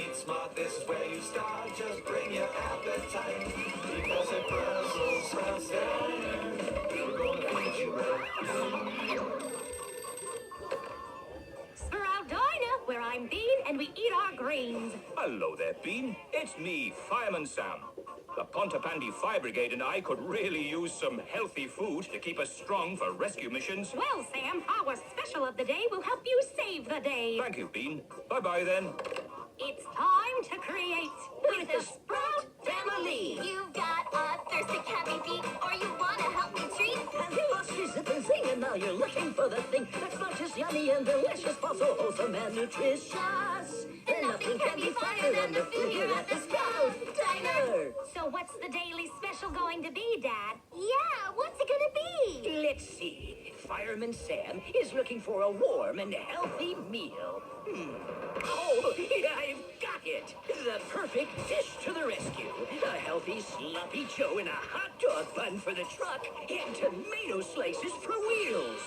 eat smart, this is where you start. Just bring your appetite, because at Brussels Sprouts Diner, we're gonna feed you right. Sprout Diner, where I'm Bean and we eat our greens. Hello there, Bean. It's me, Fireman Sam. The Pontopandi Fire Brigade and I could really use some healthy food to keep us strong for rescue missions. Well, Sam, our special of the day will help you save the day. Thank you, Bean. Bye-bye then. It's time to create With the Sprout family. You've got a thirsty cabby feet, or you want to help me treat? Have you lost your zipping thing and now you're looking for the thing that's not just yummy and delicious, but also wholesome and nutritious? Then nothing can be finer than the food here at the Sprout Diner. So what's the daily special going to be, Dad? Yeah, what's it gonna be? Let's see. Fireman Sam is looking for a warm and healthy meal. Oh, I've got it. The perfect dish to the rescue. A healthy sloppy Joe in a hot dog bun for the truck and tomato slices for wheels.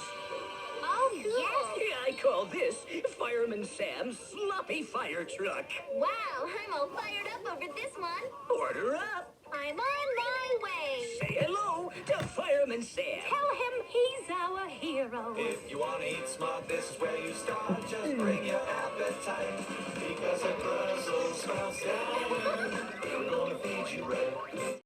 Oh, yes. I call this Fireman Sam's Sloppy Fire Truck. Wow, I'm all fired up over this one. Order up. I'm on my way. Say hello to Fireman Sam. Tell him he's our hero. If you want to eat smart, this is where you start. Just bring your appetite, because at Brussels Sprouts Diner, we're gonna feed you right.